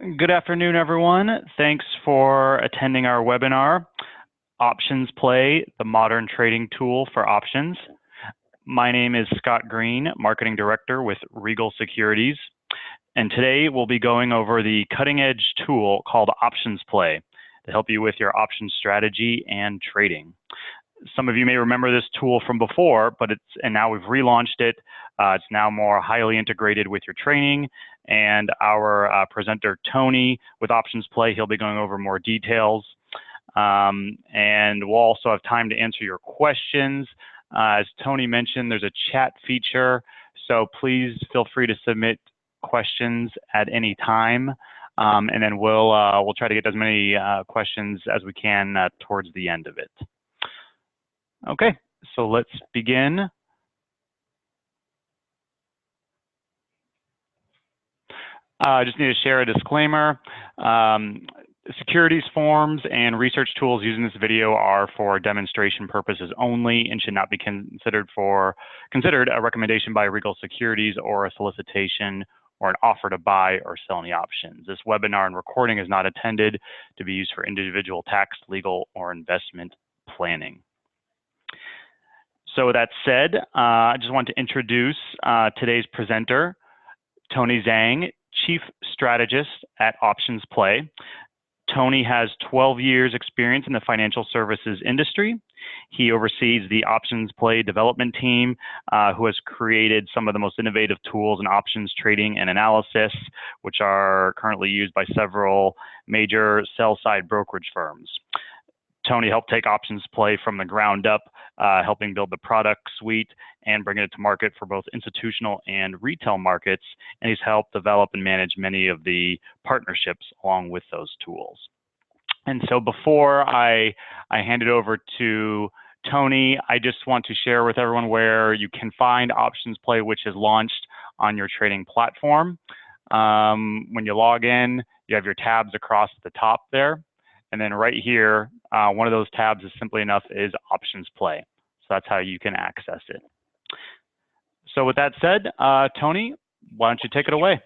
Good afternoon, everyone. Thanks for attending our webinar, OptionsPlay, the modern trading tool for options. My name is Scott Green, Marketing Director with Regal Securities. And today we'll be going over the cutting-edge tool called OptionsPlay to help you with your options strategy and trading. Some of you may remember this tool from before, but now we've relaunched it. It's now more highly integrated with your training. And our presenter, Tony, with OptionsPlay, he'll be going over more details. And we'll also have time to answer your questions. As Tony mentioned, there's a chat feature, so please feel free to submit questions at any time. And then we'll try to get as many questions as we can towards the end of it. Okay, so let's begin. I just need to share a disclaimer. Securities forms and research tools used in this video are for demonstration purposes only and should not be considered a recommendation by Regal Securities or a solicitation or an offer to buy or sell any options. This webinar and recording is not intended to be used for individual tax, legal, or investment planning. So with that said, I just want to introduce today's presenter, Tony Zhang, Chief Strategist at OptionsPlay. Tony has 12 years experience in the financial services industry. He oversees the OptionsPlay development team, who has created some of the most innovative tools in options trading and analysis, which are currently used by several major sell-side brokerage firms. Tony helped take OptionsPlay from the ground up, helping build the product suite and bringing it to market for both institutional and retail markets. And he's helped develop and manage many of the partnerships along with those tools. And so before I hand it over to Tony, I just want to share with everyone where you can find OptionsPlay, which is launched on your trading platform. When you log in, you have your tabs across the top there. And then right here, one of those tabs is simply enough is OptionsPlay. So that's how you can access it. So with that said, Tony, why don't you take it away?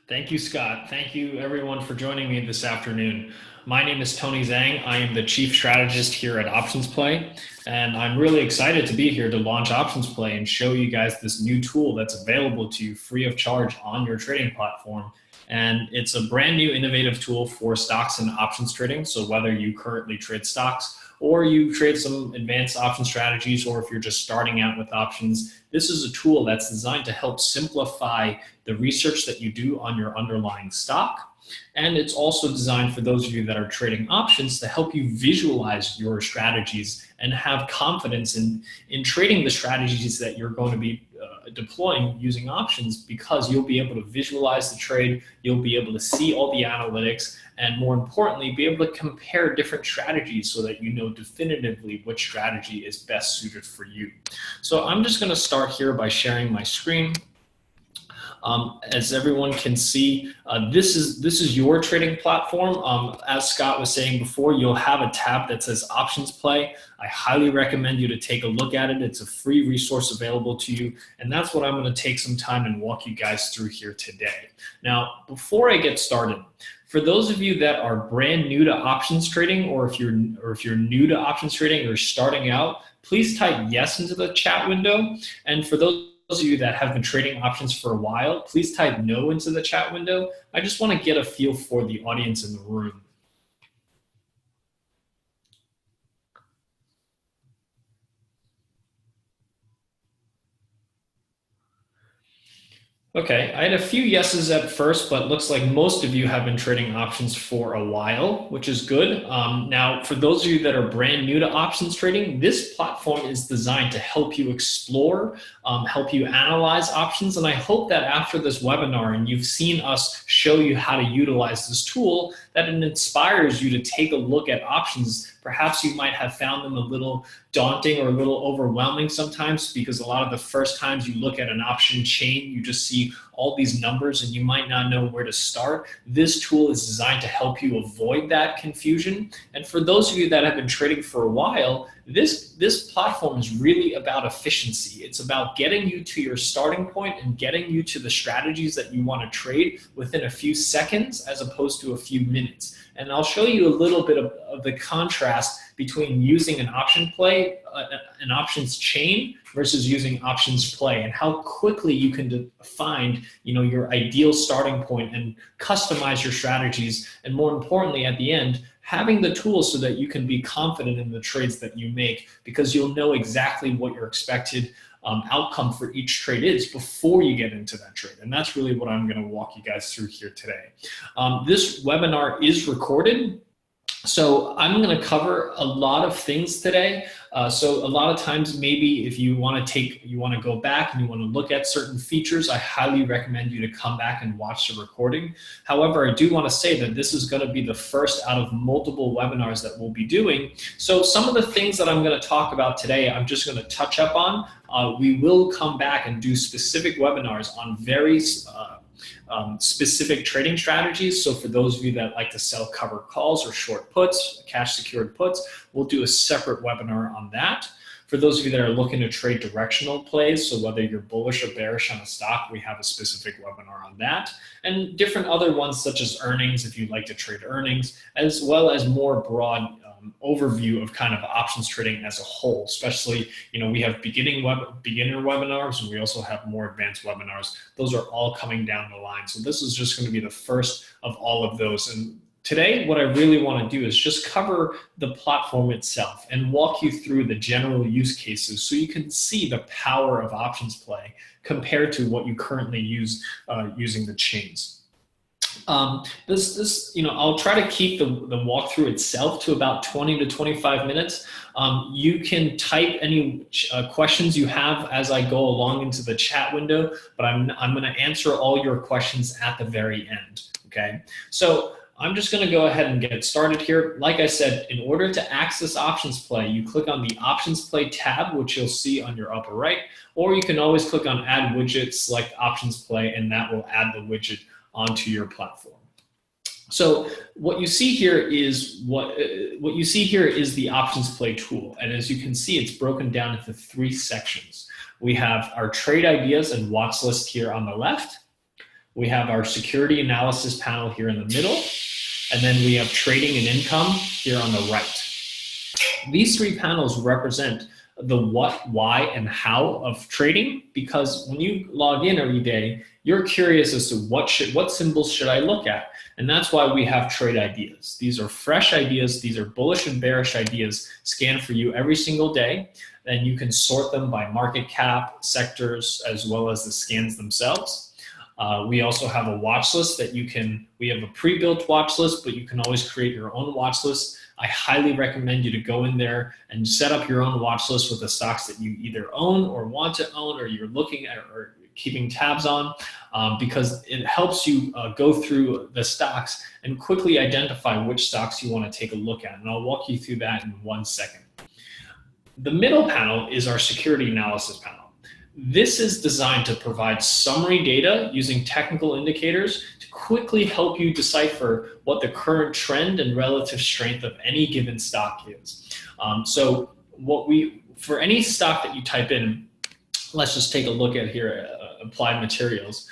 Thank you, Scott. Thank you, everyone, for joining me this afternoon. My name is Tony Zhang. I am the Chief Strategist here at OptionsPlay, and I'm really excited to be here to launch OptionsPlay and show you guys this new tool that's available to you free of charge on your trading platform. And it's a brand new innovative tool for stocks and options trading. So whether you currently trade stocks or you trade some advanced option strategies, or if you're just starting out with options, this is a tool that's designed to help simplify the research that you do on your underlying stock. And it's also designed for those of you that are trading options to help you visualize your strategies and have confidence in trading the strategies that you're going to be deploying using options, because you'll be able to visualize the trade, you'll be able to see all the analytics, and more importantly, be able to compare different strategies so that you know definitively which strategy is best suited for you. So I'm just going to start here by sharing my screen. As everyone can see, this is your trading platform. As Scott was saying before, you'll have a tab that says OptionsPlay. I highly recommend you to take a look at it. It's a free resource available to you, and that's what I'm going to take some time and walk you guys through here today. Now, before I get started, for those of you that are brand new to options trading, or if you're new to options trading or starting out, please type yes into the chat window. And for those of you that have been trading options for a while, please type no into the chat window. I just want to get a feel for the audience in the room. Okay, I had a few yeses at first, but looks like most of you have been trading options for a while, which is good. Now, for those of you that are brand new to options trading, this platform is designed to help you explore, help you analyze options. And I hope that after this webinar and you've seen us show you how to utilize this tool, that it inspires you to take a look at options. Perhaps you might have found them a little daunting or a little overwhelming sometimes, because a lot of the first times you look at an option chain, you just see see all these numbers and you might not know where to start. This tool is designed to help you avoid that confusion. And for those of you that have been trading for a while, this platform is really about efficiency. It's about getting you to your starting point and getting you to the strategies that you want to trade within a few seconds as opposed to a few minutes. And I'll show you a little bit of the contrast between using an option play, an options chain versus using options play, and how quickly you can find your ideal starting point and customize your strategies. And more importantly, at the end, having the tools so that you can be confident in the trades that you make, because you'll know exactly what your expected outcome for each trade is before you get into that trade. And that's really what I'm going to walk you guys through here today. This webinar is recorded, so I'm going to cover a lot of things today. So a lot of times, maybe if you want to go back and you want to look at certain features, I highly recommend you to come back and watch the recording. However, I do want to say that this is going to be the first out of multiple webinars that we'll be doing. So some of the things that I'm going to talk about today, I'm just going to touch up on. We will come back and do specific webinars on very specific trading strategies. So for those of you that like to sell covered calls or short puts, cash secured puts, we'll do a separate webinar on that. For those of you that are looking to trade directional plays, so whether you're bullish or bearish on a stock, we have a specific webinar on that, and different other ones such as earnings, if you'd like to trade earnings, as well as more broad overview of kind of options trading as a whole. Especially, we have beginner webinars, and we also have more advanced webinars. Those are all coming down the line. So this is just going to be the first of all of those. And today, what I really want to do is just cover the platform itself and walk you through the general use cases so you can see the power of options play compared to what you currently use using the chains. I'll try to keep the walkthrough itself to about 20 to 25 minutes. You can type any questions you have as I go along into the chat window, but I'm going to answer all your questions at the very end. Okay, so I'm just going to go ahead and get started here. Like I said, in order to access Options Play, you click on the Options Play tab, which you'll see on your upper right, or you can always click on Add Widget, select Options Play, and that will add the widget onto your platform. So what you see here is the Options Play tool, and as you can see, it's broken down into 3 sections. We have our trade ideas and watch list here on the left. We have our security analysis panel here in the middle, and then we have trading and income here on the right. These 3 panels represent the what, why, and how of trading, because when you log in every day, you're curious as to what symbols should I look at, and that's why we have trade ideas. These are fresh ideas. These are bullish and bearish ideas scanned for you every single day, and you can sort them by market cap, sectors, as well as the scans themselves. We also have a watch list that we have a pre-built watch list, but you can always create your own watch list. I highly recommend you to go in there and set up your own watch list with the stocks that you either own or want to own, or you're looking at or keeping tabs on, because it helps you go through the stocks and quickly identify which stocks you want to take a look at. And I'll walk you through that in 1 second. The middle panel is our security analysis panel. This is designed to provide summary data using technical indicators to quickly help you decipher what the current trend and relative strength of any given stock is. So for any stock that you type in, let's just take a look at here, applied materials.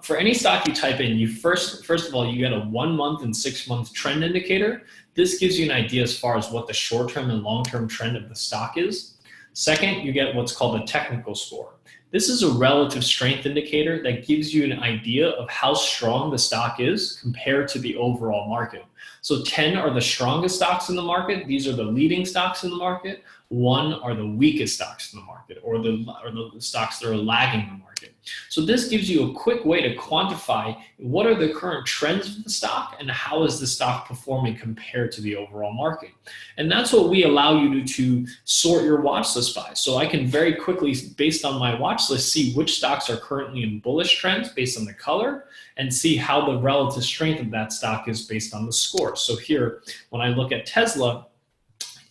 For any stock you type in, first of all, you get a 1 month and 6 month trend indicator. This gives you an idea as far as what the short-term and long-term trend of the stock is. Second, you get what's called a technical score. This is a relative strength indicator that gives you an idea of how strong the stock is compared to the overall market. So 10 are the strongest stocks in the market. These are the leading stocks in the market. 1 are the weakest stocks in the market, or the stocks that are lagging the market. So this gives you a quick way to quantify what are the current trends of the stock and how is the stock performing compared to the overall market. And that's what we allow you to sort your watch list by. So I can very quickly, based on my watch list, see which stocks are currently in bullish trends based on the color, and see how the relative strength of that stock is based on the score. So here, when I look at Tesla,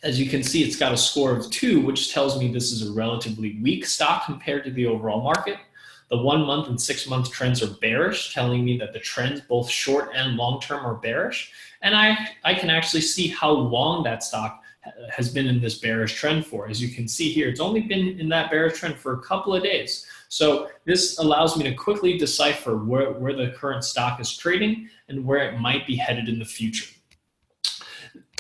as you can see, it's got a score of 2, which tells me this is a relatively weak stock compared to the overall market. The 1 month and 6 month trends are bearish, telling me that the trends, both short and long term, are bearish. And I can actually see how long that stock has been in this bearish trend for. As you can see here, it's only been in that bearish trend for a couple of days. So this allows me to quickly decipher where the current stock is trading and where it might be headed in the future.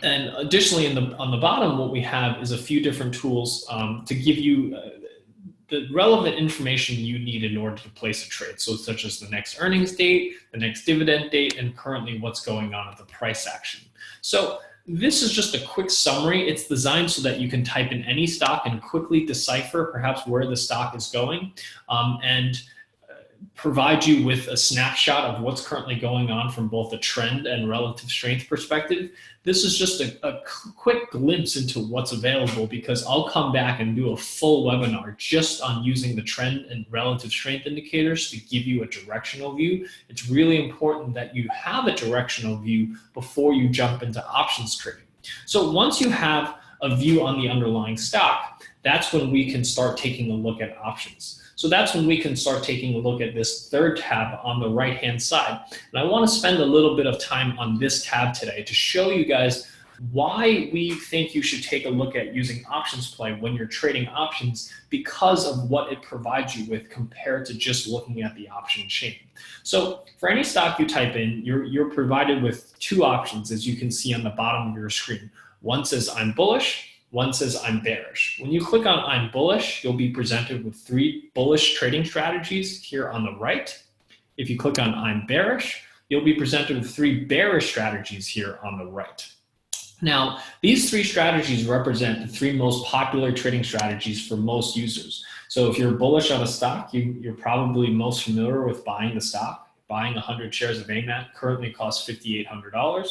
And additionally, on the bottom, what we have is a few different tools to give you the relevant information you need in order to place a trade. So such as the next earnings date, the next dividend date, and currently what's going on at the price action. So this is just a quick summary. It's designed so that you can type in any stock and quickly decipher perhaps where the stock is going, and provide you with a snapshot of what's currently going on from both a trend and relative strength perspective. This is just a quick glimpse into what's available, because I'll come back and do a full webinar just on using the trend and relative strength indicators to give you a directional view. It's really important that you have a directional view before you jump into options trading. So once you have a view on the underlying stock, that's when we can start taking a look at options. So that's when we can start taking a look at this third tab on the right-hand side. And I want to spend a little bit of time on this tab today to show you guys why we think you should take a look at using OptionsPlay when you're trading options, because of what it provides you with compared to just looking at the option chain. So for any stock you type in, you're provided with two options, as you can see on the bottom of your screen. One says I'm bullish, one says I'm bearish. When you click on I'm bullish, you'll be presented with 3 bullish trading strategies here on the right. If you click on I'm bearish, you'll be presented with 3 bearish strategies here on the right. Now, these 3 strategies represent the 3 most popular trading strategies for most users. So if you're bullish on a stock, you're probably most familiar with buying the stock. Buying 100 shares of AMAT currently costs $5,800.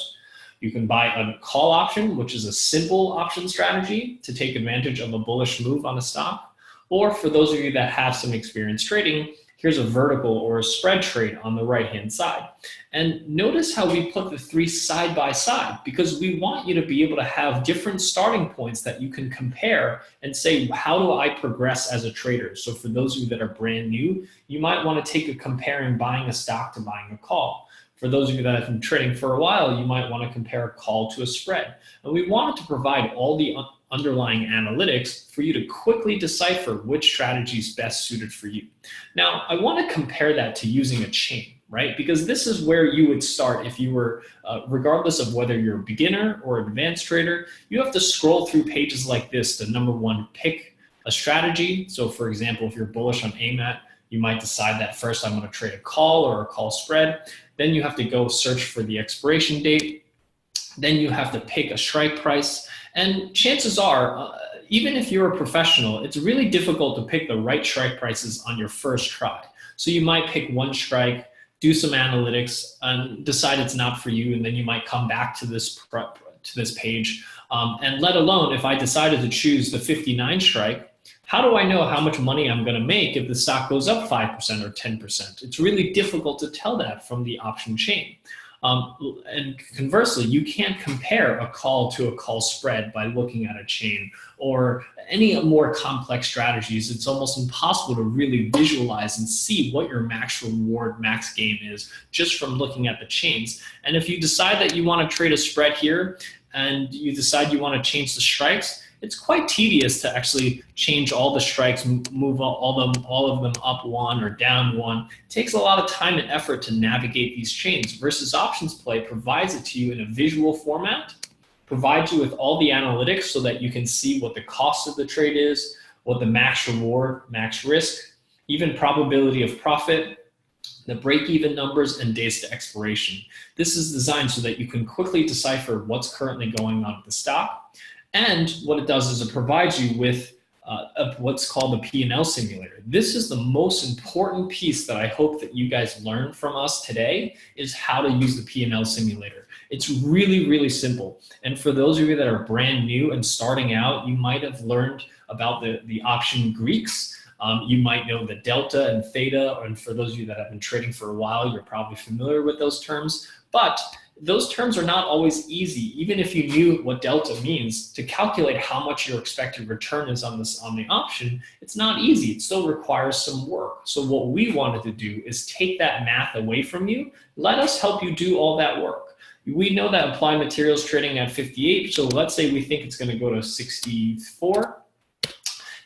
You can buy a call option, which is a simple option strategy to take advantage of a bullish move on a stock. Or for those of you that have some experience trading, here's a vertical or a spread trade on the right-hand side. And notice how we put the 3 side by side, because we want you to be able to have different starting points that you can compare and say, how do I progress as a trader? So for those of you that are brand new, you might want to take a comparing buying a stock to buying a call. For those of you that have been trading for a while, you might want to compare a call to a spread. And we wanted to provide all the underlying analytics for you to quickly decipher which strategy is best suited for you. Now, I want to compare that to using a chain, right? Because this is where you would start if you were, regardless of whether you're a beginner or advanced trader, you have to scroll through pages like this to, number one, pick a strategy. So for example, if you're bullish on AMAT, you might decide that first I'm going to trade a call or a call spread. Then you have to go search for the expiration date. Then you have to pick a strike price. And chances are, even if you're a professional, it's really difficult to pick the right strike prices on your first try. So you might pick one strike, do some analytics, and decide it's not for you. And then you might come back to this page. And let alone, if I decided to choose the 59 strike, how do I know how much money I'm going to make if the stock goes up 5% or 10%? It's really difficult to tell that from the option chain. And conversely, you can't compare a call to a call spread by looking at a chain or any more complex strategies. It's almost impossible to really visualize and see what your max reward, max gain is just from looking at the chains. And if you decide that you want to trade a spread here and you decide you want to change the strikes, it's quite tedious to actually change all the strikes, move all of them up 1 or down 1. It takes a lot of time and effort to navigate these chains, versus OptionsPlay provides it to you in a visual format, provides you with all the analytics so that you can see what the cost of the trade is, what the max reward, max risk, even probability of profit, the break-even numbers, and days to expiration. This is designed so that you can quickly decipher what's currently going on with the stock. And what it does is it provides you with what's called the P&L simulator. This is the most important piece that I hope that you guys learn from us today, is how to use the P&L simulator. It's really, really simple. And for those of you that are brand new and starting out, you might have learned about the option Greeks. You might know the delta and theta, and for those of you that have been trading for a while, you're probably familiar with those terms. But those terms are not always easy. Even if you knew what delta means, to calculate how much your expected return is on the option, it's not easy. It still requires some work. So what we wanted to do is take that math away from you. Let us help you do all that work. We know that applied materials trading at 58. So let's say we think it's going to go to 64.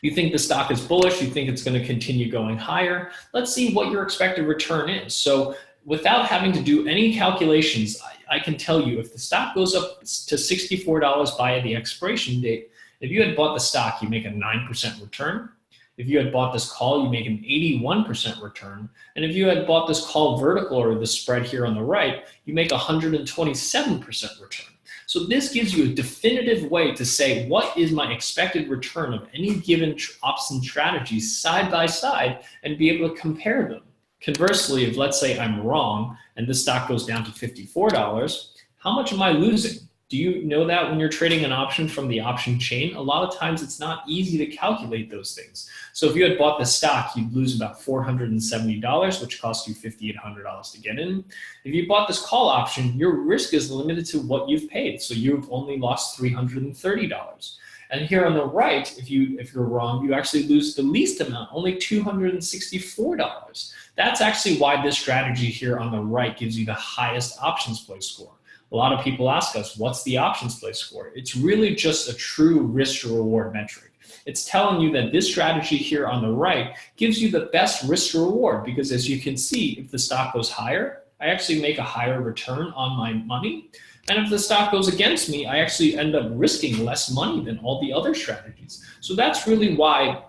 You think the stock is bullish. You think it's going to continue going higher. Let's see what your expected return is. So without having to do any calculations, I can tell you if the stock goes up to $64 by the expiration date, if you had bought the stock, you make a 9% return. If you had bought this call, you make an 81% return. And if you had bought this call vertical or the spread here on the right, you make 127% return. So this gives you a definitive way to say, what is my expected return of any given option strategy side by side and be able to compare them. Conversely, if let's say I'm wrong and this stock goes down to $54, how much am I losing? Do you know that when you're trading an option from the option chain? A lot of times it's not easy to calculate those things. So if you had bought the stock, you'd lose about $470, which costs you $5,800 to get in. If you bought this call option, your risk is limited to what you've paid. So you've only lost $330. And here on the right, if you're wrong, you actually lose the least amount, only $264. That's actually why this strategy here on the right gives you the highest OptionsPlay score. A lot of people ask us, what's the OptionsPlay score? It's really just a true risk to reward metric. It's telling you that this strategy here on the right gives you the best risk to reward, because as you can see, if the stock goes higher, I actually make a higher return on my money. And if the stock goes against me, I actually end up risking less money than all the other strategies. So that's really why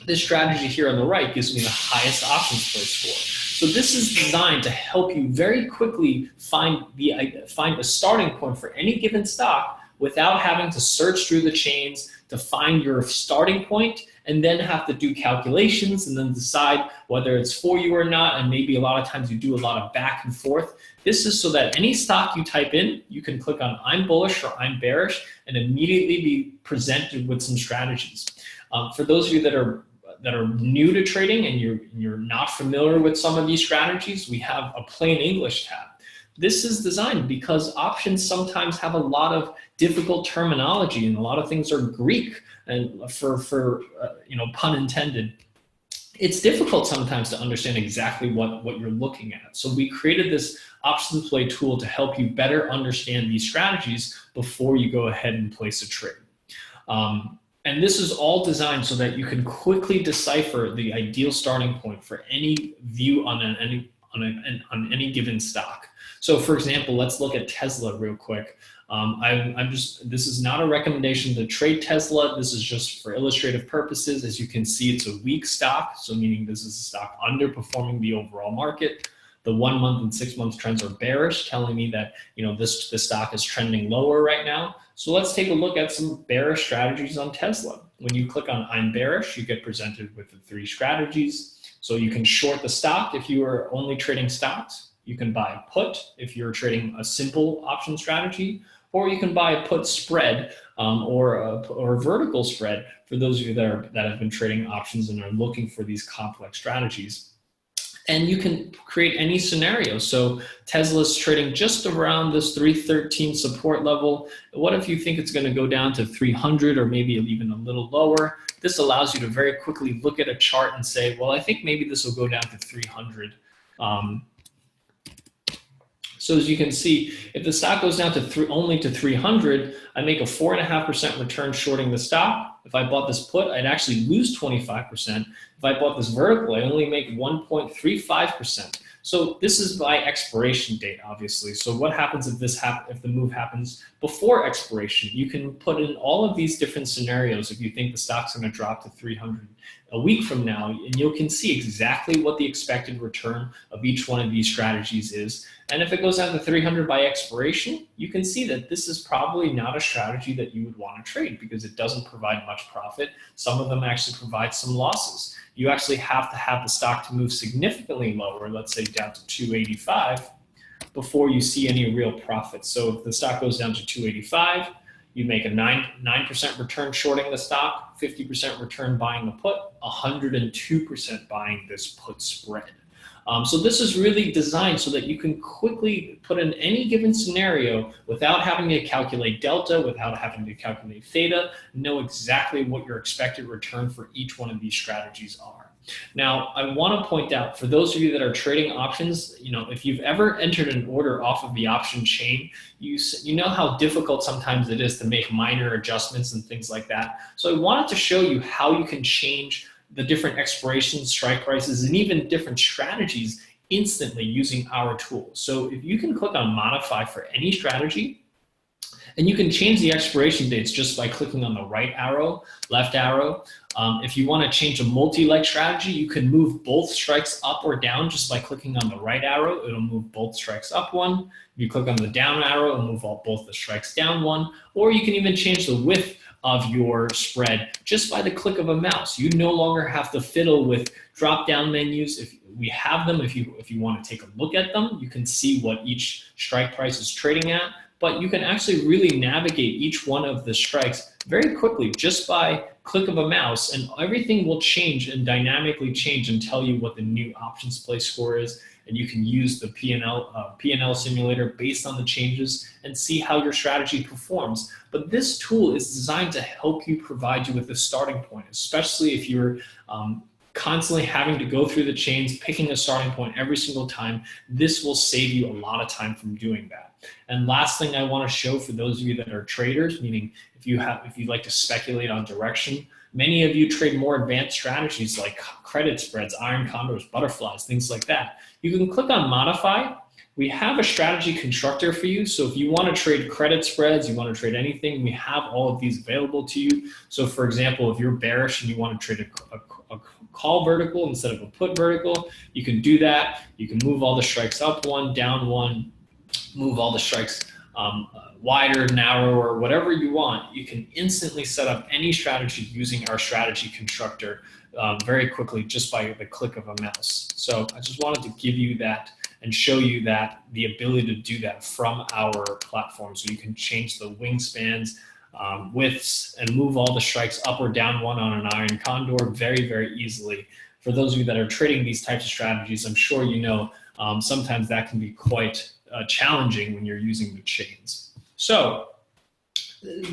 this strategy here on the right gives me the highest OptionsPlay score. So this is designed to help you very quickly find a starting point for any given stock without having to search through the chains to find your starting point and then have to do calculations and then decide whether it's for you or not. And maybe a lot of times you do a lot of back and forth. This is so that any stock you type in, you can click on I'm bullish or I'm bearish and immediately be presented with some strategies. For those of you that are new to trading and you're not familiar with some of these strategies, we have a plain English tab. This is designed because options sometimes have a lot of difficult terminology and a lot of things are Greek, and for pun intended. It's difficult sometimes to understand exactly what you're looking at. So we created this OptionsPlay tool to help you better understand these strategies before you go ahead and place a trade. And this is all designed so that you can quickly decipher the ideal starting point for any view on any given stock. So for example, let's look at Tesla real quick. This is not a recommendation to trade Tesla. This is just for illustrative purposes. As you can see, it's a weak stock. So meaning this is a stock underperforming the overall market. The 1 month and 6 month trends are bearish, telling me that this stock is trending lower right now. So let's take a look at some bearish strategies on Tesla. When you click on I'm bearish, you get presented with the 3 strategies. So you can short the stock if you are only trading stocks. You can buy a put if you're trading a simple option strategy, or you can buy a put spread or a vertical spread for those of you that have been trading options and are looking for these complex strategies. And you can create any scenario. So Tesla's trading just around this 313 support level. What if you think it's going to go down to 300 or maybe even a little lower? This allows you to very quickly look at a chart and say, well, I think maybe this will go down to 300. So as you can see, if the stock goes down to only to 300, I make a 4.5% return shorting the stock. If I bought this put, I'd actually lose 25%. If I bought this vertical, I only make 1.35%. So this is by expiration date, obviously. So what happens if the move happens before expiration? You can put in all of these different scenarios if you think the stock's going to drop to 300 a week from now, and you can see exactly what the expected return of each one of these strategies is. And if it goes down to 300 by expiration, you can see that this is probably not a strategy that you would want to trade because it doesn't provide much profit. Some of them actually provide some losses. You actually have to have the stock to move significantly lower, let's say down to 285, before you see any real profit. So if the stock goes down to 285, you make a 9% return shorting the stock, 50% return buying the put, 102% buying this put spread. So this is really designed so that you can quickly put in any given scenario without having to calculate delta, without having to calculate theta, know exactly what your expected return for each one of these strategies are. Now, I want to point out for those of you that are trading options, if you've ever entered an order off of the option chain, you know how difficult sometimes it is to make minor adjustments and things like that. So I wanted to show you how you can change the different expirations, strike prices, and even different strategies instantly using our tools. So if you can click on modify for any strategy, and you can change the expiration dates just by clicking on the right arrow, left arrow. If you want to change a multi-leg strategy, you can move both strikes up or down just by clicking on the right arrow. It'll move both strikes up one. If you click on the down arrow, it'll move both the strikes down one. Or you can even change the width of your spread just by the click of a mouse. You no longer have to fiddle with drop-down menus. If we have them, if you want to take a look at them, you can see what each strike price is trading at. But you can actually really navigate each one of the strikes very quickly just by click of a mouse, and everything will change and dynamically change and tell you what the new OptionsPlay score is. And you can use the P&L simulator based on the changes and see how your strategy performs. But this tool is designed to help you provide you with a starting point, especially if you're constantly having to go through the chains, picking a starting point every single time. This will save you a lot of time from doing that. And last thing I want to show for those of you that are traders, meaning if you'd like to speculate on direction, many of you trade more advanced strategies like credit spreads, iron condors, butterflies, things like that. You can click on modify. We have a strategy constructor for you. So if you want to trade credit spreads, you want to trade anything, we have all of these available to you. So for example, if you're bearish and you want to trade a call vertical instead of a put vertical, you can do that. You can move all the strikes up one, down one, move all the strikes wider, narrower, whatever you want. You can instantly set up any strategy using our strategy constructor very quickly just by the click of a mouse. So I just wanted to give you that and show you that the ability to do that from our platform. So you can change the wingspans, widths, and move all the strikes up or down one on an iron condor very, very easily. For those of you that are trading these types of strategies, I'm sure you know sometimes that can be quite challenging when you're using the chains. So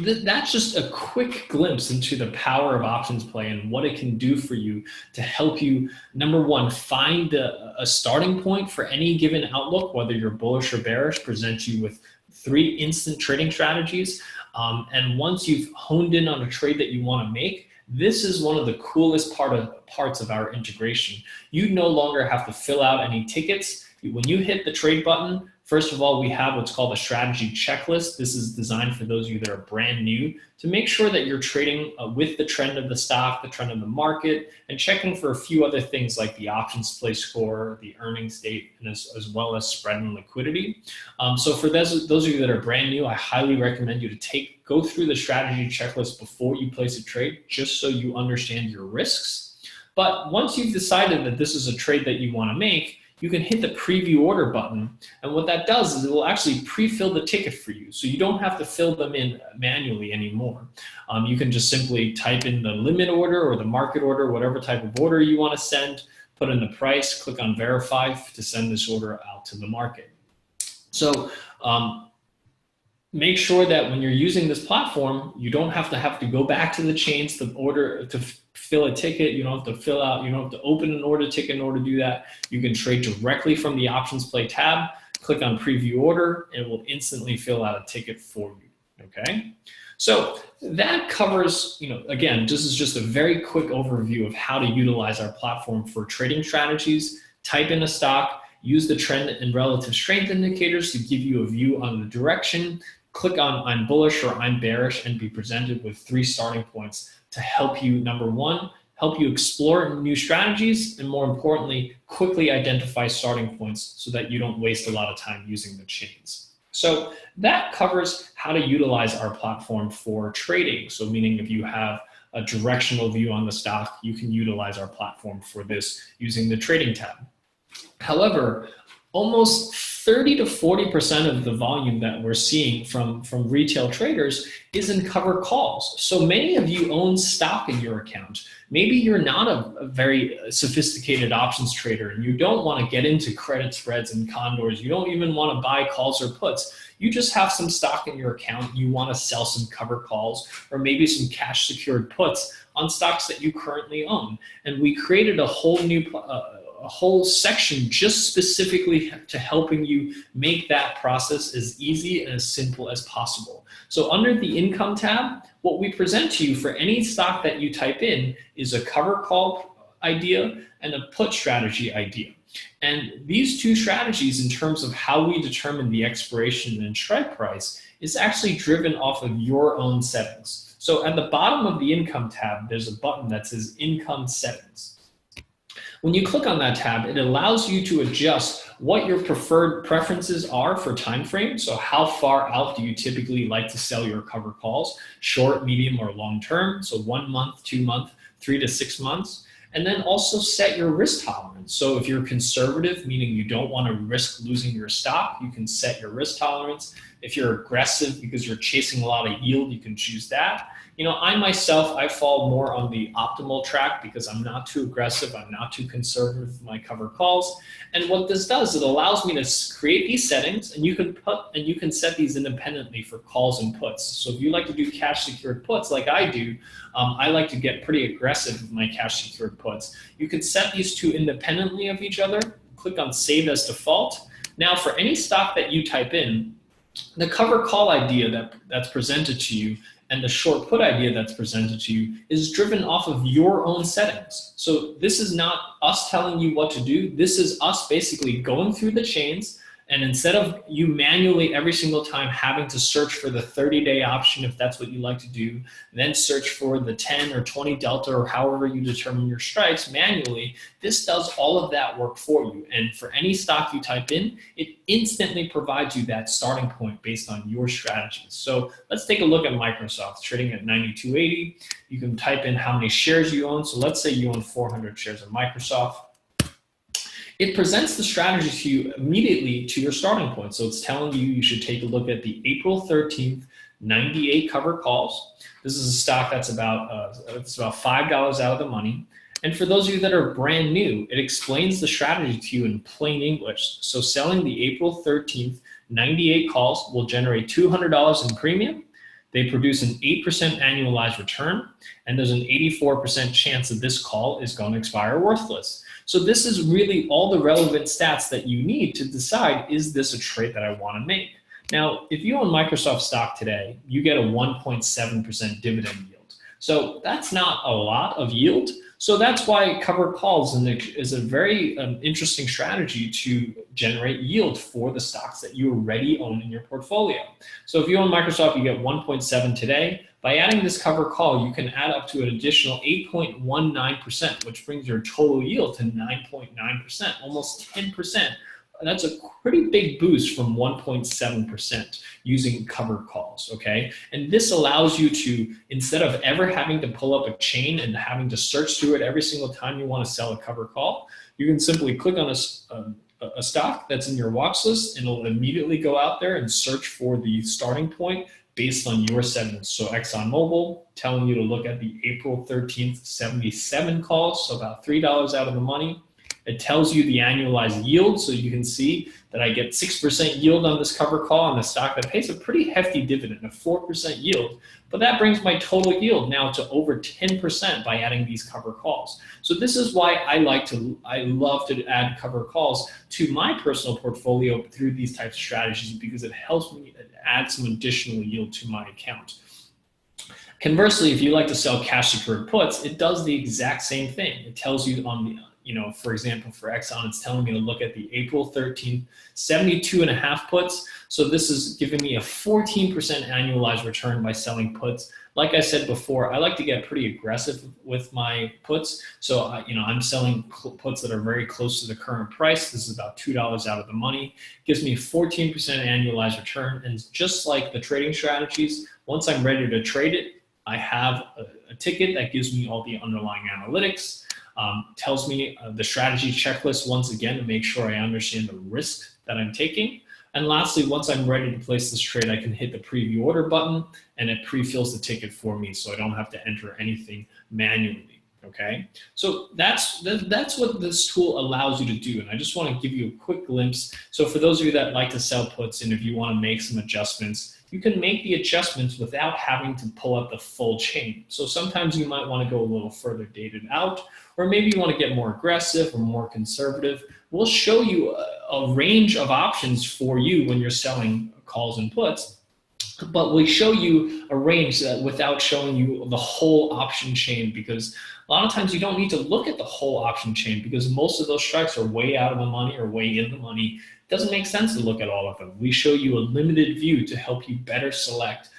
that's just a quick glimpse into the power of OptionsPlay and what it can do for you to help you, number one, find a starting point for any given outlook, whether you're bullish or bearish, present you with 3 instant trading strategies. And once you've honed in on a trade that you want to make, this is one of the coolest parts of our integration. You no longer have to fill out any tickets. When you hit the trade button, first of all, we have what's called a strategy checklist. This is designed for those of you that are brand new to make sure that you're trading with the trend of the stock, the trend of the market, and checking for a few other things like the OptionsPlay score, the earnings date, and as well as spread and liquidity. So for those of you that are brand new, I highly recommend you to go through the strategy checklist before you place a trade, just so you understand your risks. But once you've decided that this is a trade that you want to make, you can hit the preview order button. And what that does is it will actually pre-fill the ticket for you. So you don't have to fill them in manually anymore. You can just simply type in the limit order or the market order, whatever type of order you want to send, put in the price, click on verify to send this order out to the market. So make sure that when you're using this platform, you don't have to go back to the chains to order to fill a ticket. You don't have to fill out, you don't have to open an order ticket in order to do that. You can trade directly from the OptionsPlay tab, click on preview order, and it will instantly fill out a ticket for you, okay? So that covers, again, this is just a very quick overview of how to utilize our platform for trading strategies. Type in a stock, use the trend and relative strength indicators to give you a view on the direction. Click on I'm bullish or I'm bearish and be presented with 3 starting points to help you, number one, help you explore new strategies, and more importantly, quickly identify starting points so that you don't waste a lot of time using the chains. So that covers how to utilize our platform for trading. So meaning if you have a directional view on the stock, you can utilize our platform for this using the trading tab. However, almost 30 to 40% of the volume that we're seeing from retail traders is in cover calls. So many of you own stock in your account. Maybe you're not a very sophisticated options trader and you don't want to get into credit spreads and condors. You don't even want to buy calls or puts. You just have some stock in your account. You want to sell some cover calls or maybe some cash secured puts on stocks that you currently own. And we created a whole section just specifically to helping you make that process as easy and as simple as possible. So under the income tab, what we present to you for any stock that you type in is a cover call idea and a put strategy idea. And these two strategies in terms of how we determine the expiration and strike price is actually driven off of your own settings. So at the bottom of the income tab, there's a button that says income settings. When you click on that tab, it allows you to adjust what your preferred preferences are for time frame. So how far out do you typically like to sell your cover calls? Short, medium, or long term. So 1 month, 2 month, 3 to 6 months. And then also set your risk tolerance. So if you're conservative, meaning you don't want to risk losing your stock, you can set your risk tolerance. If you're aggressive because you're chasing a lot of yield, you can choose that. You know, I fall more on the optimal track because I'm not too aggressive, I'm not too conservative with my cover calls. And what this does, it allows me to create these settings, and you can set these independently for calls and puts. So if you like to do cash secured puts like I do, I like to get pretty aggressive with my cash secured puts. You can set these two independently of each other, click on save as default. Now for any stock that you type in, the cover call idea that's presented to you and the short put idea that's presented to you is driven off of your own settings. So this is not us telling you what to do. This is us basically going through the chains, and instead of you manually every single time having to search for the 30-day option, if that's what you like to do, then search for the 10 or 20 delta or however you determine your strikes manually, this does all of that work for you. And for any stock you type in, it instantly provides you that starting point based on your strategies. So let's take a look at Microsoft trading at 92.80. You can type in how many shares you own. So let's say you own 400 shares of Microsoft. It presents the strategy to you immediately to your starting point. So it's telling you should take a look at the April 13th, 98 cover calls. This is a stock that's about $5 out of the money. And for those of you that are brand new, it explains the strategy to you in plain English. So selling the April 13th, 98 calls will generate $200 in premium. They produce an 8% annualized return, and there's an 84% chance that this call is going to expire worthless. So this is really all the relevant stats that you need to decide, is this a trade that I want to make? Now, if you own Microsoft stock today, you get a 1.7% dividend yield. So that's not a lot of yield. So that's why cover calls is a very interesting strategy to generate yield for the stocks that you already own in your portfolio. So if you own Microsoft, you get 1.7 today. By adding this cover call, you can add up to an additional 8.19%, which brings your total yield to 9.9%, almost 10%. That's a pretty big boost from 1.7% using cover calls, okay? And this allows you to, instead of ever having to pull up a chain and having to search through it every single time you want to sell a cover call, you can simply click on a stock that's in your watch list, and it'll immediately go out there and search for the starting point based on your settings. So ExxonMobil telling you to look at the April 13th, 77 calls, so about $3 out of the money. It tells you the annualized yield, so you can see that I get 6% yield on this cover call on a stock that pays a pretty hefty dividend, a 4% yield. But that brings my total yield now to over 10% by adding these cover calls. So this is why I love to add cover calls to my personal portfolio through these types of strategies, because it helps me add some additional yield to my account. Conversely, if you like to sell cash secured puts, it does the exact same thing. It tells you on the, for example, for Exxon, it's telling me to look at the April 13th, 72.5 puts. So this is giving me a 14% annualized return by selling puts. Like I said before, I like to get pretty aggressive with my puts. So, I'm selling puts that are very close to the current price. This is about $2 out of the money. It gives me a 14% annualized return. And just like the trading strategies, once I'm ready to trade it, I have a ticket that gives me all the underlying analytics. tells me the strategy checklist once again to make sure I understand the risk that I'm taking. And lastly, once I'm ready to place this trade, I can hit the preview order button and it pre-fills the ticket for me, so I don't have to enter anything manually. Okay, so that's what this tool allows you to do. And I just want to give you a quick glimpse. So for those of you that like to sell puts, and if you want to make some adjustments, you can make the adjustments without having to pull up the full chain. So sometimes you might want to go a little further dated out, or maybe you want to get more aggressive or more conservative. We'll show you a range of options for you when you're selling calls and puts, but we show you a range without showing you the whole option chain, because a lot of times you don't need to look at the whole option chain because most of those strikes are way out of the money or way in the money. It doesn't make sense to look at all of them. We show you a limited view to help you better select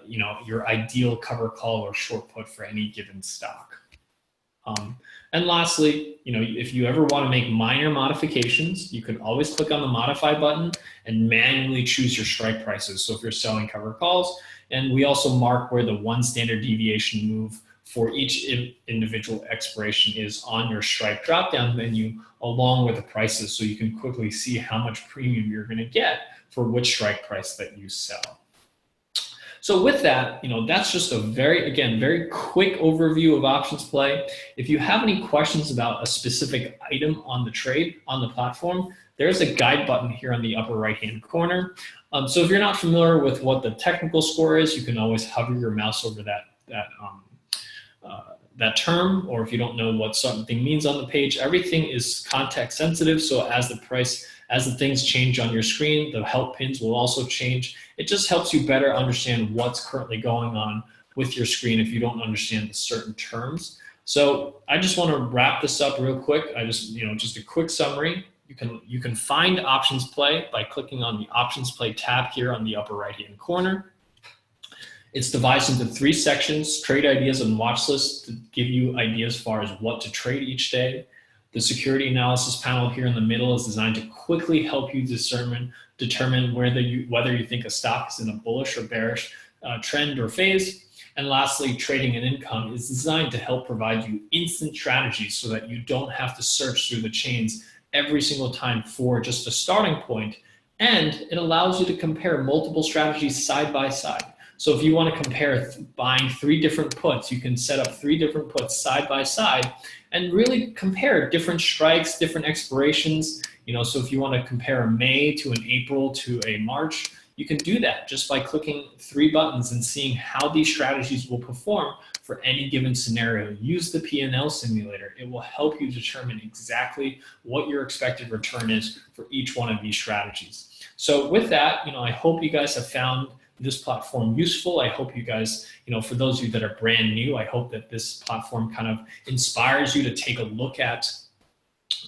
your ideal cover call or short put for any given stock. And lastly, if you ever want to make minor modifications, you can always click on the modify button and manually choose your strike prices. So if you're selling cover calls, and we also mark where the one standard deviation move for each individual expiration is on your strike drop-down menu, along with the prices, so you can quickly see how much premium you're going to get for which strike price that you sell. So with that, that's just a very quick overview of OptionsPlay. If you have any questions about a specific item on the trade, on the platform, there's a guide button here on the upper right-hand corner. So if you're not familiar with what the technical score is, you can always hover your mouse over that term, or if you don't know what something means on the page, everything is context sensitive. So as the things change on your screen, the help pins will also change. It just helps you better understand what's currently going on with your screen if you don't understand the certain terms. So I just want to wrap this up real quick. Just a quick summary. You can find OptionsPlay by clicking on the OptionsPlay tab here on the upper right-hand corner. It's divided into 3 sections: trade ideas and watch lists to give you ideas as far as what to trade each day. The security analysis panel here in the middle is designed to quickly help you determine whether you think a stock is in a bullish or bearish trend or phase. And lastly, trading and income is designed to help provide you instant strategies so that you don't have to search through the chains every single time for just a starting point. And it allows you to compare multiple strategies side by side. So if you want to compare buying 3 different puts, you can set up 3 different puts side by side and really compare different strikes, different expirations. So if you want to compare a May to an April to a March, you can do that just by clicking 3 buttons and seeing how these strategies will perform for any given scenario. Use the P&L simulator. It will help you determine exactly what your expected return is for each one of these strategies. So with that, I hope you guys have found this platform useful. I hope you guys, for those of you that are brand new, I hope that this platform kind of inspires you to take a look at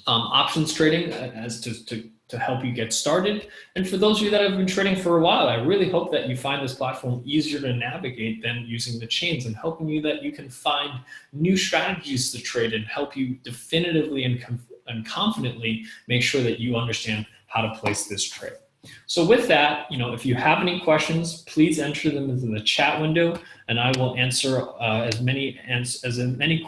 options trading as to help you get started. And for those of you that have been trading for a while, I really hope that you find this platform easier to navigate than using the chains, and helping you that you can find new strategies to trade and help you definitively and confidently make sure that you understand how to place this trade. So with that, if you have any questions, please enter them into the chat window, and I will answer as many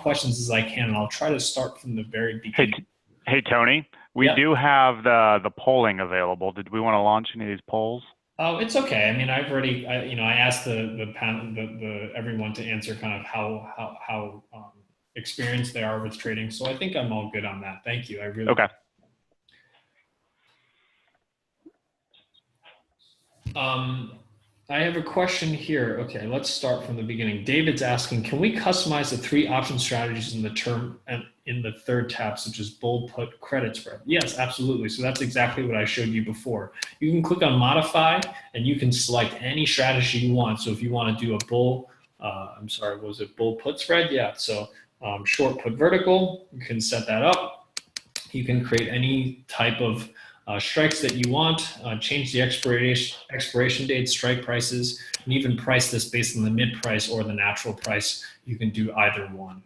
questions as I can. And I'll try to start from the very beginning. Hey Tony, we do have the polling available. Did we want to launch any of these polls? Oh, it's okay. I mean, I've already, I asked the panel, everyone to answer kind of how experienced they are with trading. So I think I'm all good on that. Thank you. I really. Okay. I have a question here. Okay, let's start from the beginning. David's asking, can we customize the 3 option strategies in the term and in the 3rd tab, such as bull, put, credit spread? Yes, absolutely. So that's exactly what I showed you before. You can click on modify and you can select any strategy you want. So if you want to do a bull, was it bull put spread? Yeah, so short put vertical, you can set that up. You can create any type of strikes that you want, change the expiration date, strike prices, and even price this based on the mid price or the natural price. You can do either one.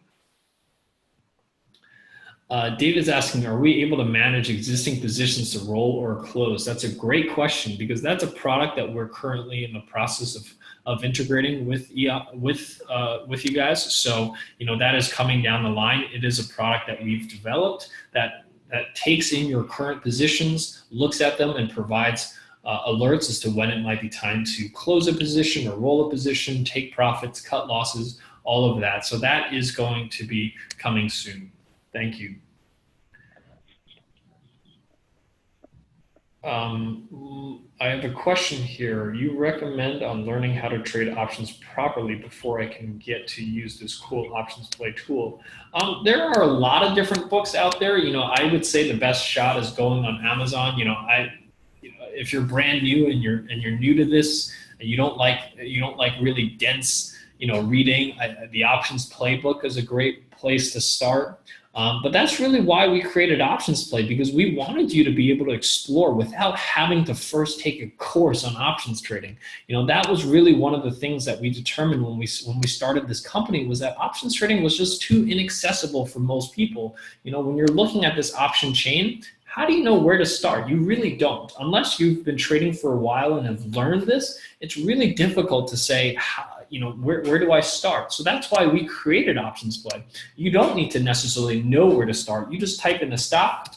David's asking, are we able to manage existing positions to roll or close? That's a great question, because that's a product that we're currently in the process of integrating with you guys. So, that is coming down the line. It is a product that we've developed that takes in your current positions, looks at them, and provides alerts as to when it might be time to close a position or roll a position, take profits, cut losses, all of that. So that is going to be coming soon. Thank you. I have a question here. You recommend on learning how to trade options properly before I can get to use this cool OptionsPlay tool. There are a lot of different books out there. I would say the best shot is going on Amazon. If you're brand new and you're new to this, and you don't like really dense reading, the OptionsPlay book is a great place to start. But that's really why we created OptionsPlay, because we wanted you to be able to explore without having to first take a course on options trading. That was really one of the things that we determined when we started this company, was that options trading was just too inaccessible for most people. When you're looking at this option chain, how do you know where to start? You really don't. Unless you've been trading for a while and have learned this, it's really difficult to say, where do I start? So that's why we created OptionsPlay. You don't need to necessarily know where to start. You just type in the stock.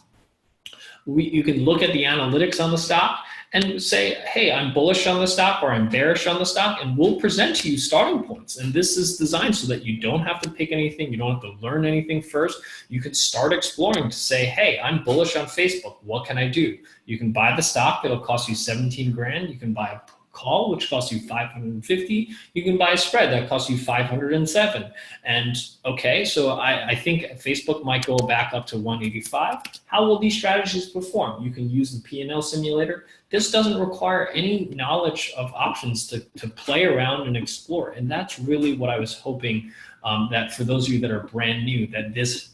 You can look at the analytics on the stock and say, hey, I'm bullish on the stock or I'm bearish on the stock, and we'll present to you starting points. And this is designed so that you don't have to pick anything. You don't have to learn anything first. You can start exploring to say, hey, I'm bullish on Facebook. What can I do? You can buy the stock. It'll cost you 17 grand. You can buy a call, which costs you 550. You can buy a spread that costs you 507. And okay, so I think Facebook might go back up to 185. How will these strategies perform? You can use the P&L simulator. This doesn't require any knowledge of options to play around and explore. And that's really what I was hoping that for those of you that are brand new, that this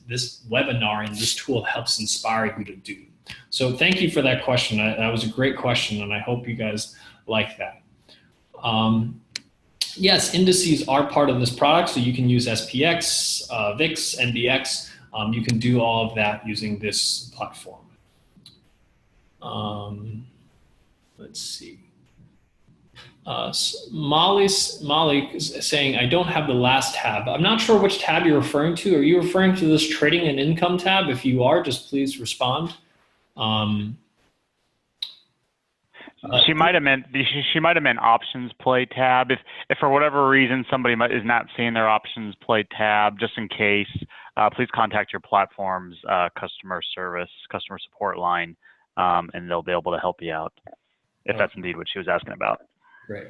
webinar and this tool helps inspire you to do. So thank you for that question. That was a great question, and I hope you guys like that. Yes, indices are part of this product, so you can use SPX, VIX, NDX. You can do all of that using this platform. Let's see. Molly is saying, I don't have the last tab. I'm not sure which tab you're referring to. Are you referring to this trading and income tab? If you are, just please respond. She might have meant OptionsPlay tab. If for whatever reason somebody is not seeing their OptionsPlay tab, just in case, please contact your platform's customer support line, and they'll be able to help you out if that's indeed what she was asking about. Great.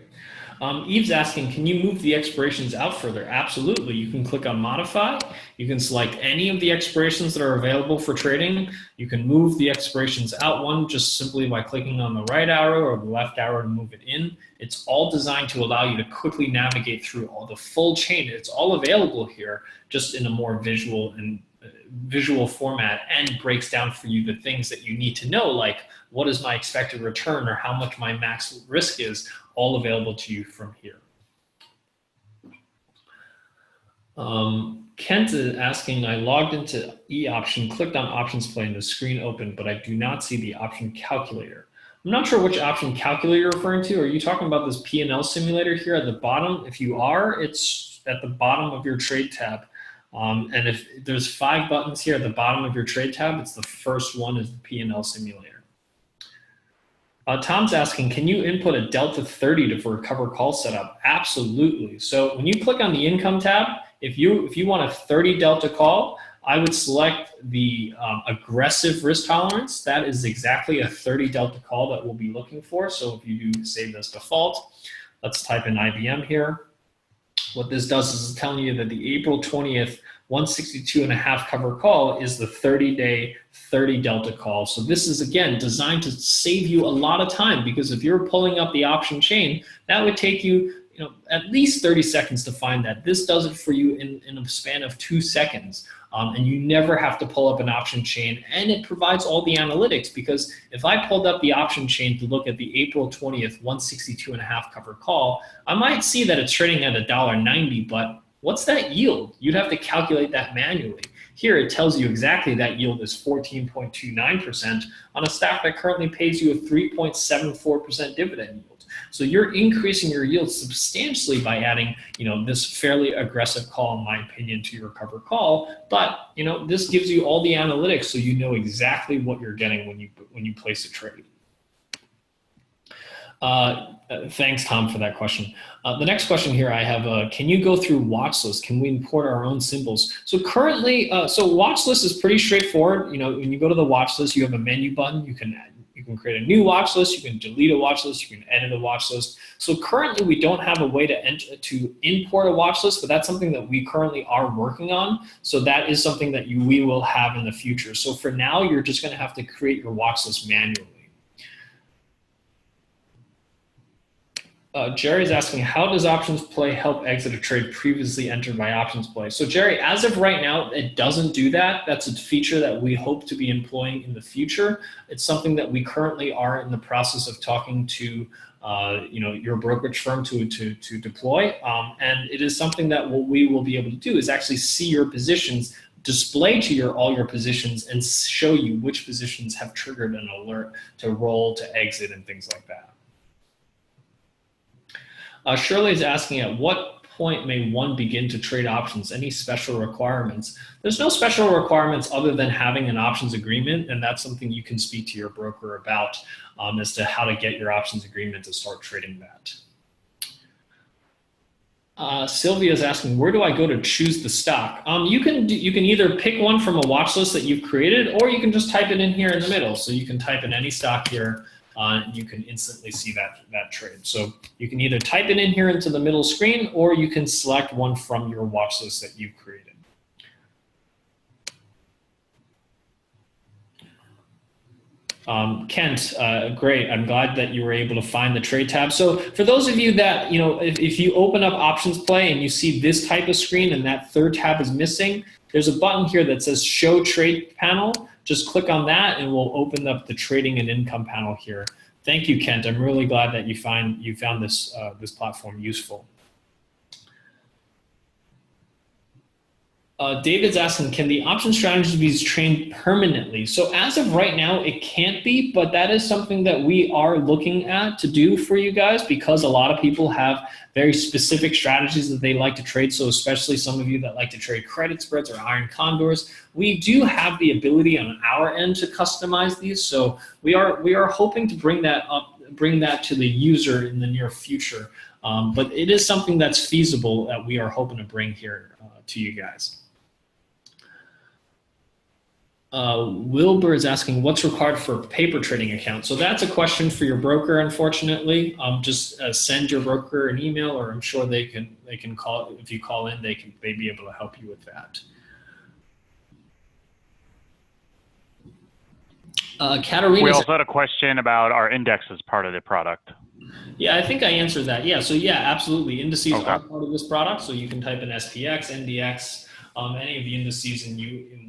Eve's asking, can you move the expirations out further? Absolutely. You can click on modify. You can select any of the expirations that are available for trading. You can move the expirations out one just simply by clicking on the right arrow or the left arrow to move it in. It's all designed to allow you to quickly navigate through all the full chain. It's all available here, just in a more visual format, and breaks down for you the things that you need to know, like what is my expected return or how much my max risk is, all available to you from here. Kent is asking, I logged into eOption, clicked on OptionsPlay, and the screen opened, but I do not see the option calculator. I'm not sure which option calculator you're referring to. Are you talking about this P&L simulator here at the bottom? If you are, it's at the bottom of your trade tab. And if there's 5 buttons here at the bottom of your trade tab, it's the first one is the P&L simulator. Tom's asking, can you input a delta 30 for a cover call setup? Absolutely. So when you click on the income tab, if you want a 30 delta call, I would select the aggressive risk tolerance. That is exactly a 30 delta call that we'll be looking for. So if you do save as default, let's type in IBM here. What this does is it's telling you that the April 20th 162.5 cover call is the 30-day 30 delta call. So this is, again, designed to save you a lot of time, because if you're pulling up the option chain, that would take you, at least 30 seconds to find that. This does it for you in a span of 2 seconds. And you never have to pull up an option chain, and it provides all the analytics, because if I pulled up the option chain to look at the April 20th 162.5 cover call, I might see that it's trading at $1.90, but what's that yield? You'd have to calculate that manually. Here it tells you exactly that yield is 14.29% on a stock that currently pays you a 3.74% dividend yield. So you're increasing your yield substantially by adding, this fairly aggressive call, in my opinion, to your cover call. But, this gives you all the analytics so you know exactly what you're getting when you place a trade. Thanks, Tom, for that question. The next question here I have, can you go through watch list? Can we import our own symbols? So currently, so watch list is pretty straightforward. When you go to the watch list, you have a menu button. You can create a new watch list. You can delete a watch list. You can edit a watch list. So currently, we don't have a way to import a watch list, but that's something that we currently are working on. So that is something that we will have in the future. So for now, you're just going to have to create your watch list manually. Jerry's asking, how does OptionsPlay help exit a trade previously entered by OptionsPlay? So Jerry, as of right now, it doesn't do that. That's a feature that we hope to be employing in the future. It's something that we currently are in the process of talking to your brokerage firm to deploy. And it is something that what we will be able to do is actually see your positions, display to all your positions, and show you which positions have triggered an alert to roll, to exit, and things like that. Shirley is asking, at what point may one begin to trade options? Any special requirements? There's no special requirements other than having an options agreement, and that's something you can speak to your broker about as to how to get your options agreement to start trading that. Sylvia is asking, where do I go to choose the stock? You can either pick one from a watch list that you've created, or you can just type it in here in the middle. So you can type in any stock here. You can instantly see that trade. So you can either type it in here into the middle screen, or you can select one from your watch list that you've created. Kent, great. I'm glad that you were able to find the trade tab. So for those of you that, if you open up OptionsPlay and you see this type of screen and that third tab is missing, there's a button here that says Show Trade Panel. Just click on that and we'll open up the trading and income panel here. Thank you, Kent. I'm really glad that you found this platform useful. David's asking, can the option strategy be trained permanently? So as of right now, it can't be, but that is something that we are looking at to do for you guys, because a lot of people have very specific strategies that they like to trade. So especially some of you that like to trade credit spreads or iron condors, we do have the ability on our end to customize these. So we are hoping to bring that to the user in the near future. But it is something that's feasible that we are hoping to bring here to you guys. Wilbur is asking, what's required for a paper trading account? So that's a question for your broker, unfortunately. Just send your broker an email, or I'm sure they can call. If you call in, they'd be able to help you with that. Katarina. We also had a question about our index as part of the product. Yeah, I think I answered that. Yeah, so yeah, absolutely. Indices are part of this product, so you can type in SPX, NDX, any of the indices, and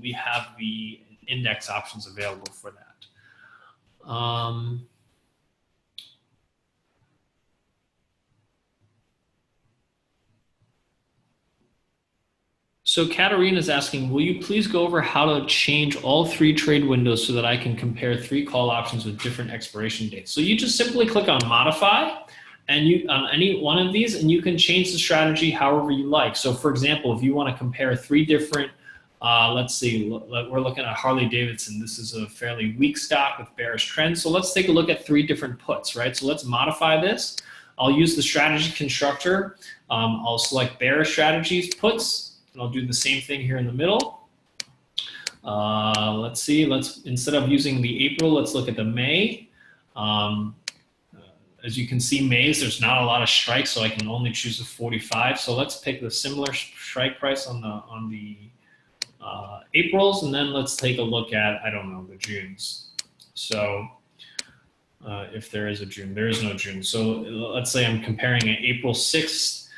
we have the index options available for that. So Katarina is asking, will you please go over how to change all 3 trade windows so that I can compare 3 call options with different expiration dates? So you just simply click on modify and on any one of these, and you can change the strategy however you like. So for example, if you want to compare 3 different, let's see, we're looking at Harley Davidson. This is a fairly weak stock with bearish trends. So let's take a look at 3 different puts, right? So let's modify this. I'll use the strategy constructor. I'll select bearish strategies puts, and I'll do the same thing here in the middle. Let's see, instead of using the April, let's look at the May. As you can see, May's, there's not a lot of strikes, so I can only choose a 45. So let's pick the similar strike price on the Aprils, and then let's take a look at, I don't know, the Junes. So if there is a June, there is no June. So let's say I'm comparing an April 6th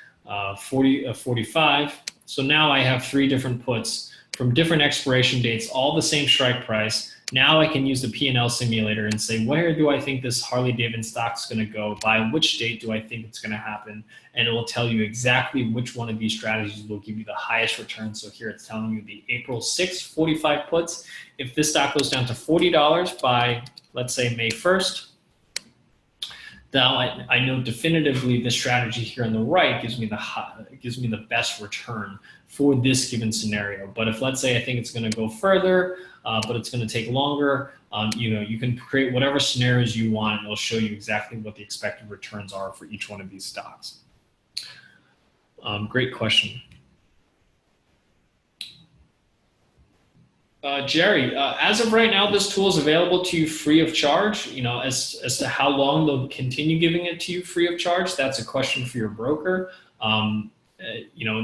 45. So now I have 3 different puts from different expiration dates, all the same strike price. Now I can use the P&L simulator and say, where do I think this Harley Davidson stock is going to go? By which date do I think it's going to happen? And it will tell you exactly which one of these strategies will give you the highest return. So here it's telling you the April 6th, 45 puts. If this stock goes down to $40 by, let's say, May 1st, now I know definitively the strategy here on the right gives me the best return for this given scenario. But if, let's say, I think it's going to go further, but it's going to take longer, you can create whatever scenarios you want, and it'll show you exactly what the expected returns are for each one of these stocks. Great question. Jerry, as of right now, this tool is available to you free of charge. As to how long they'll continue giving it to you free of charge, that's a question for your broker.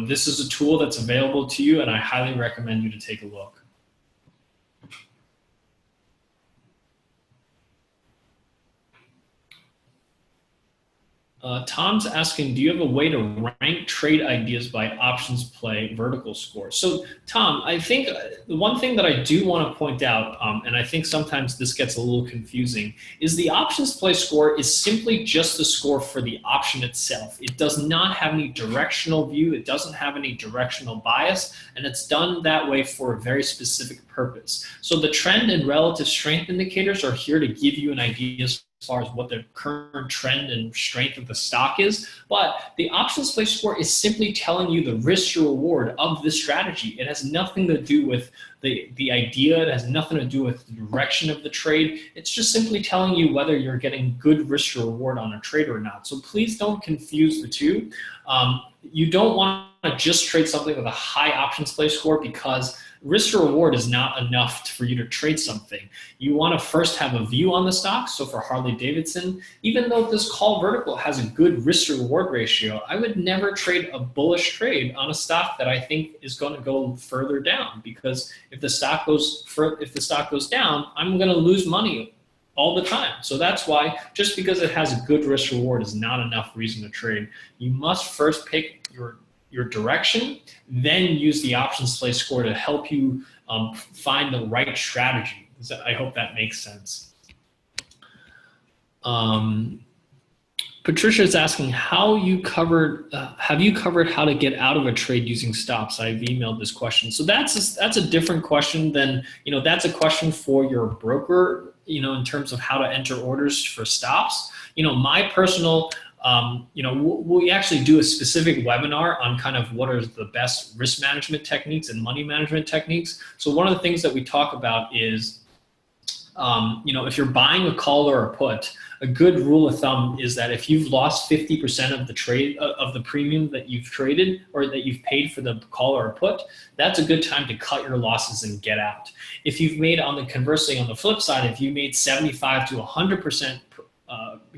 This is a tool that's available to you, and I highly recommend you to take a look. Tom's asking, do you have a way to rank trade ideas by OptionsPlay vertical score? So Tom, I think the one thing that I do want to point out, and I think sometimes this gets a little confusing, is the OptionsPlay score is simply just the score for the option itself. It does not have any directional view. It doesn't have any directional bias, and it's done that way for a very specific purpose. So the trend and relative strength indicators are here to give you an idea as far as what the current trend and strength of the stock is, but the OptionsPlay score is simply telling you the risk to reward of the strategy. It has nothing to do with the idea. It has nothing to do with the direction of the trade. It's just simply telling you whether you're getting good risk to reward on a trade or not. So please don't confuse the two. You don't want to just trade something with a high OptionsPlay score, because risk to reward is not enough for you to trade something. You want to first have a view on the stock. So for Harley Davidson, even though this call vertical has a good risk to reward ratio, I would never trade a bullish trade on a stock that I think is going to go further down, because if the stock goes down, I'm going to lose money all the time. So that's why, just because it has a good risk reward is not enough reason to trade. You must first pick your direction, then use the OptionsPlay score to help you find the right strategy. I hope that makes sense. Patricia is asking, have you covered how to get out of a trade using stops? I've emailed this question. So that's a different question than, that's a question for your broker, in terms of how to enter orders for stops. My personal, we actually do a specific webinar on kind of what are the best risk management techniques and money management techniques. So one of the things that we talk about is, if you're buying a call or a put, a good rule of thumb is that if you've lost 50% of the trade of the premium that you've traded or that you've paid for the call or a put, that's a good time to cut your losses and get out. If you've made, conversely, on the flip side, if you made 75 to 100%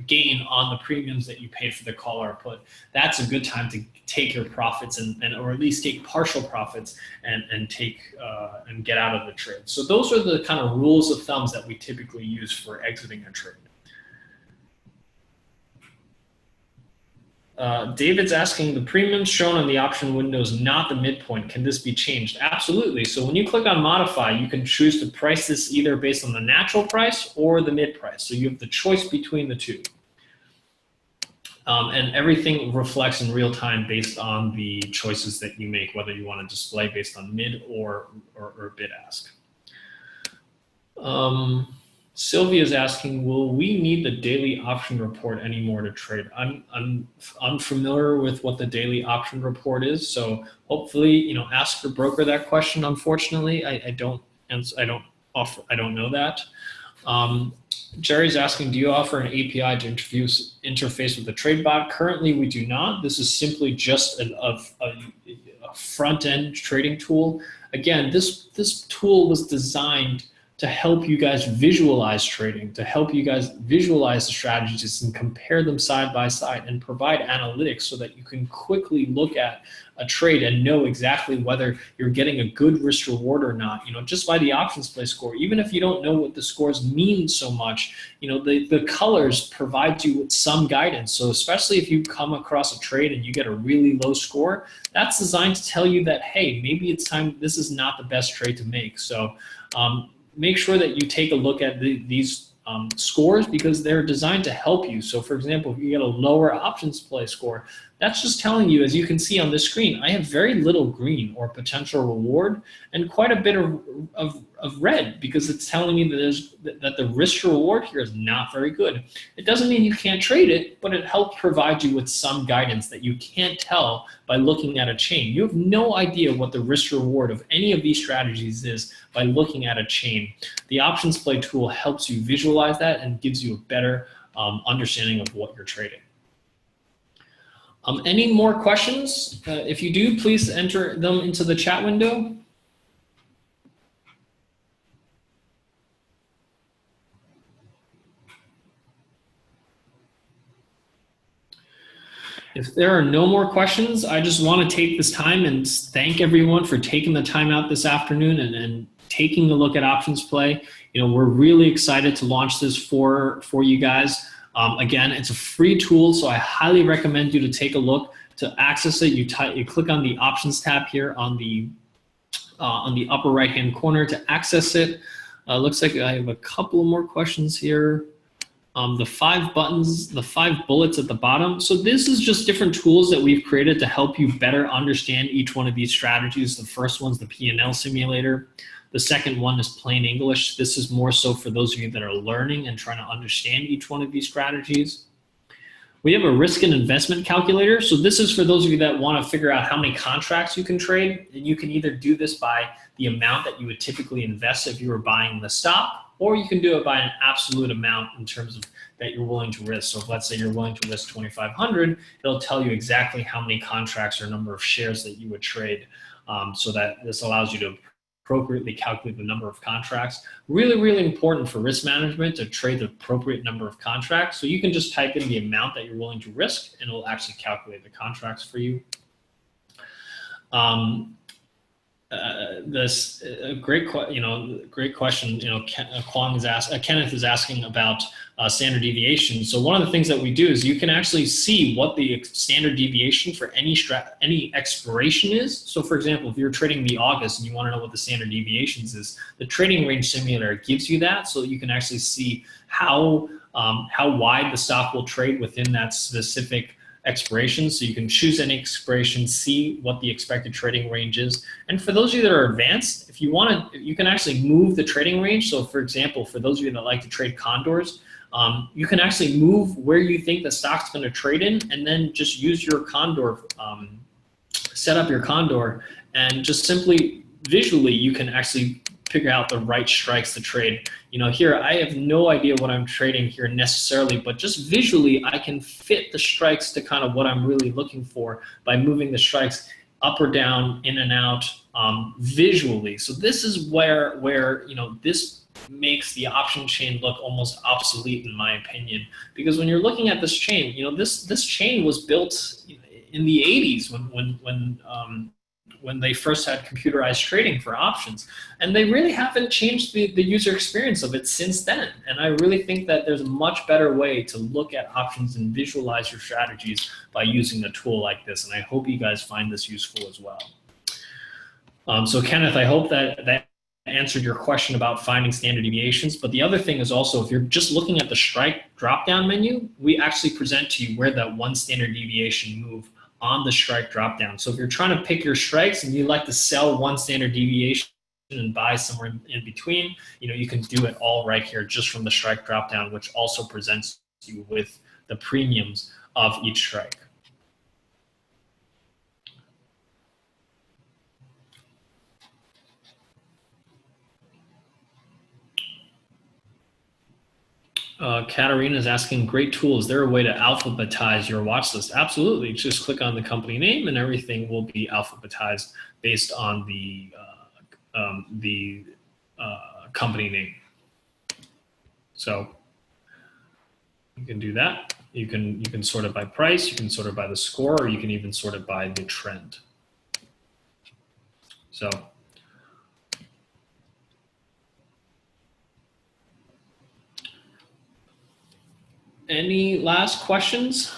gain on the premiums that you paid for the call or put, that's a good time to take your profits or at least take partial profits and get out of the trade. So those are the kind of rules of thumbs that we typically use for exiting a trade. David's asking, the premiums shown on the option window is not the midpoint. Can this be changed? Absolutely. So when you click on modify, you can choose to price this either based on the natural price or the mid price. So you have the choice between the two. And everything reflects in real time based on the choices that you make, whether you want to display based on mid or bid ask. Sylvia's asking, will we need the daily option report anymore to trade? I'm unfamiliar with what the daily option report is, so hopefully, ask your broker that question. Unfortunately, I don't know that. Jerry's asking, do you offer an API to interface with the trade bot? Currently, we do not. This is simply just a front-end trading tool. Again, this tool was designed to help you guys visualize trading, to help you guys visualize the strategies and compare them side by side and provide analytics so that you can quickly look at a trade and know exactly whether you're getting a good risk reward or not, just by the OptionsPlay score. Even if you don't know what the scores mean so much, the colors provide you with some guidance. So especially if you come across a trade and you get a really low score, that's designed to tell you that, hey, maybe it's time, this is not the best trade to make. So make sure that you take a look at these scores, because they're designed to help you. So for example, if you get a lower OptionsPlay score, that's just telling you, as you can see on this screen, I have very little green or potential reward and quite a bit of red, because it's telling me that the risk to reward here is not very good. It doesn't mean you can't trade it, but it helps provide you with some guidance that you can't tell by looking at a chain. You have no idea what the risk to reward of any of these strategies is by looking at a chain. The OptionsPlay tool helps you visualize that and gives you a better understanding of what you're trading. Any more questions? If you do, please enter them into the chat window. If there are no more questions, I just want to take this time and thank everyone for taking the time out this afternoon and taking a look at OptionsPlay. We're really excited to launch this for you guys. Again, it's a free tool, so I highly recommend you to take a look. To access it, you click on the Options tab here on the upper right-hand corner to access it. Looks like I have a couple more questions here. The 5 buttons, the 5 bullets at the bottom. So this is just different tools that we've created to help you better understand each one of these strategies. The first one's the P&L simulator. The second one is plain English. This is more so for those of you that are learning and trying to understand each one of these strategies. We have a risk and investment calculator. So this is for those of you that want to figure out how many contracts you can trade. And you can either do this by the amount that you would typically invest if you were buying the stock, or you can do it by an absolute amount in terms of that you're willing to risk. So if let's say you're willing to risk 2,500, it'll tell you exactly how many contracts or number of shares that you would trade. So that this allows you to appropriately calculate the number of contracts. Really, really important for risk management to trade the appropriate number of contracts. So you can just type in the amount that you're willing to risk and it'll actually calculate the contracts for you. This great question. Kenneth is asking about standard deviation. So one of the things that we do is you can actually see what the standard deviation for any expiration is. So for example, if you're trading the August and you want to know what the standard deviations is, the trading range simulator gives you that, so you can actually see how wide the stock will trade within that specific expiration. So you can choose any expiration, see what the expected trading range is. And for those of you that are advanced, if you want to, you can actually move the trading range. So for example, for those of you that like to trade condors, you can actually move where you think the stock's going to trade in, and then just use your condor, set up your condor, and just simply visually you can actually figure out the right strikes to trade. Here I have no idea what I'm trading here necessarily, but just visually I can fit the strikes to kind of what I'm really looking for by moving the strikes up or down, in and out, visually. So this is where this makes the option chain look almost obsolete in my opinion, because when you're looking at this chain, this chain was built in the 80s when they first had computerized trading for options, and they really haven't changed the user experience of it since then. And I really think that there's a much better way to look at options and visualize your strategies by using a tool like this, and I hope you guys find this useful as well. So Kenneth, I hope that answered your question about finding standard deviations. But the other thing is also, if you're just looking at the strike drop-down menu, we actually present to you where that one standard deviation move on the strike drop-down. So if you're trying to pick your strikes and you like to sell one standard deviation and buy somewhere in between, you can do it all right here just from the strike drop-down, which also presents you with the premiums of each strike. Katarina is asking, great tool. Is there a way to alphabetize your watch list? Absolutely. Just click on the company name and everything will be alphabetized based on the company name. So you can do that. You can sort it by price, you can sort it by the score, or you can even sort it by the trend. So any last questions?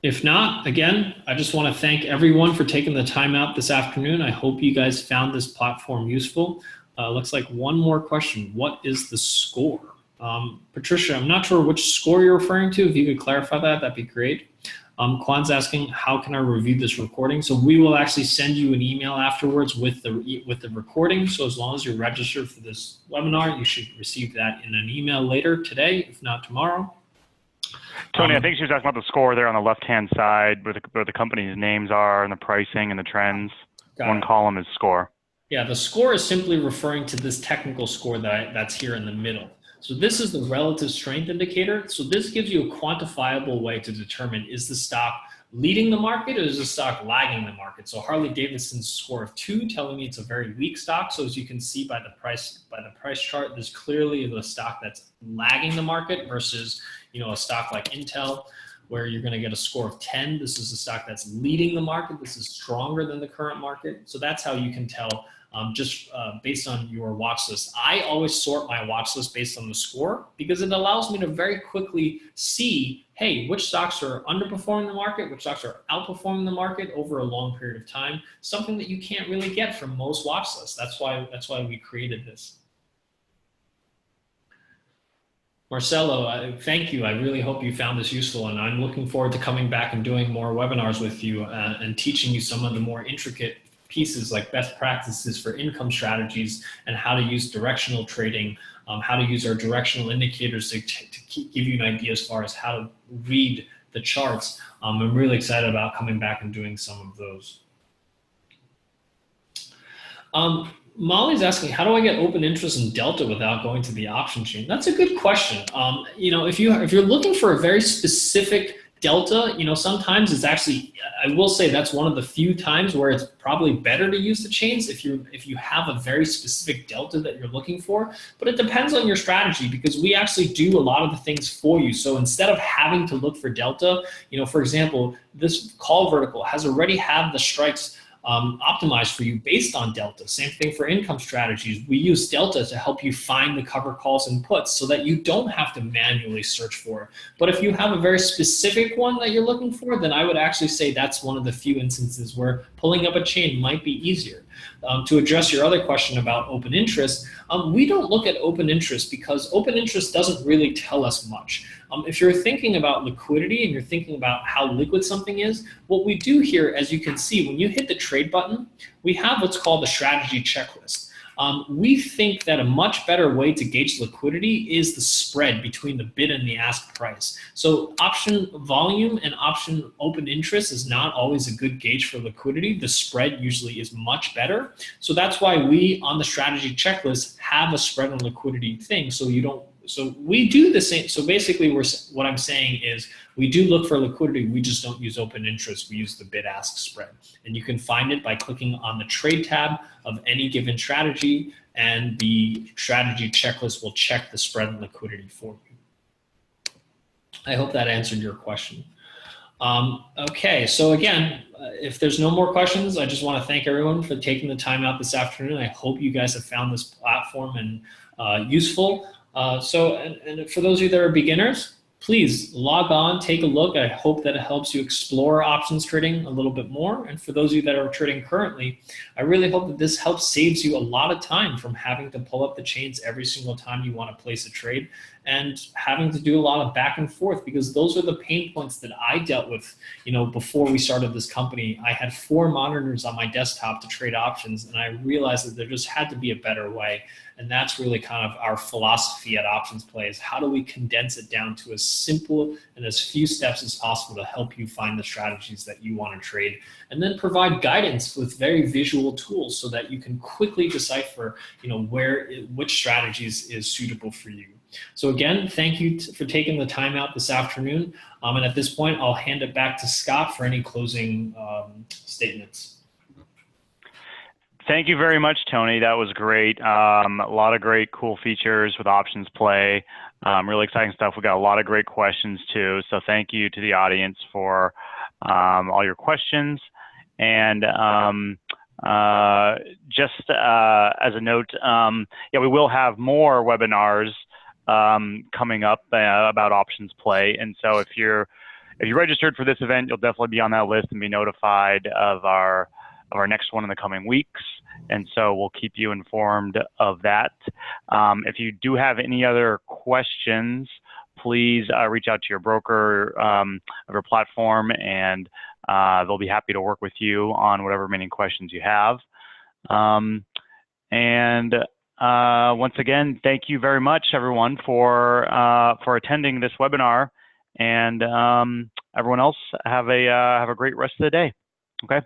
If not, again, I just want to thank everyone for taking the time out this afternoon. I hope you guys found this platform useful. Looks like one more question. What is the score? Patricia, I'm not sure which score you're referring to. If you could clarify that, that'd be great. Kwan's asking, how can I review this recording? So we will actually send you an email afterwards with the recording. So as long as you're registered for this webinar, you should receive that in an email later today, if not tomorrow. Tony, I think she was asking about the score there on the left-hand side where the company's names are and the pricing and the trends. One column is score. Yeah, the score is simply referring to this technical score that's here in the middle. So this is the relative strength indicator. So this gives you a quantifiable way to determine, is the stock leading the market or is the stock lagging the market? So Harley-Davidson's score of 2 telling me it's a very weak stock. So as you can see by the price chart, there's clearly the stock that's lagging the market versus a stock like Intel, where you're going to get a score of 10. This is a stock that's leading the market. This is stronger than the current market. So that's how you can tell based on your watch list. I always sort my watch list based on the score because it allows me to very quickly see, hey, which stocks are underperforming the market, which stocks are outperforming the market over a long period of time, something that you can't really get from most watch lists. That's why we created this. Marcelo, thank you. I really hope you found this useful, and I'm looking forward to coming back and doing more webinars with you and teaching you some of the more intricate pieces like best practices for income strategies and how to use directional trading, how to use our directional indicators to give you an idea as far as how to read the charts. I'm really excited about coming back and doing some of those. Molly's asking, how do I get open interest in Delta without going to the option chain? That's a good question. If you're looking for a very specific Delta, sometimes it's actually, I will say that's one of the few times where it's probably better to use the chains if you have a very specific Delta that you're looking for. But it depends on your strategy because we actually do a lot of the things for you. So instead of having to look for Delta, for example, this call vertical has already had the strikes optimized for you based on Delta. Same thing for income strategies. We use Delta to help you find the cover calls and puts so that you don't have to manually search for it. But if you have a very specific one that you're looking for, then I would actually say that's one of the few instances where pulling up a chain might be easier. To address your other question about open interest, we don't look at open interest because open interest doesn't really tell us much. If you're thinking about liquidity and you're thinking about how liquid something is, what we do here, as you can see, when you hit the trade button, we have what's called the strategy checklist. We think that a much better way to gauge liquidity is the spread between the bid and the ask price. So option volume and option open interest is not always a good gauge for liquidity. The spread usually is much better. So that's why we, on the strategy checklist, have a spread and liquidity thing. So we do the same. So basically what I'm saying is we do look for liquidity. We just don't use open interest. We use the bid-ask spread. And you can find it by clicking on the trade tab of any given strategy, and the strategy checklist will check the spread and liquidity for you. I hope that answered your question. Okay, so again, if there's no more questions, I just want to thank everyone for taking the time out this afternoon. I hope you guys have found this platform and useful. And for those of you that are beginners, please log on, take a look. I hope that it helps you explore options trading a little bit more. And for those of you that are trading currently, I really hope that this saves you a lot of time from having to pull up the chains every single time you want to place a trade and having to do a lot of back and forth, because those are the pain points that I dealt with, before we started this company. I had 4 monitors on my desktop to trade options, and I realized that there just had to be a better way. And that's really kind of our philosophy at OptionsPlay, is how do we condense it down to as simple and as few steps as possible to help you find the strategies that you want to trade, and then provide guidance with very visual tools so that you can quickly decipher, which strategies is suitable for you. So again, thank you for taking the time out this afternoon. And at this point, I'll hand it back to Scott for any closing statements. Thank you very much, Tony. That was great. A lot of great, cool features with OptionsPlay. Really exciting stuff. We got a lot of great questions too. So thank you to the audience for all your questions. And just as a note, yeah, we will have more webinars coming up about OptionsPlay. And so if you're registered for this event, you'll definitely be on that list and be notified of our next one in the coming weeks. And so we'll keep you informed of that. If you do have any other questions, please reach out to your broker of your platform, and they'll be happy to work with you on whatever remaining questions you have. Once again, thank you very much, everyone, for attending this webinar. And everyone else, have a great rest of the day. Okay.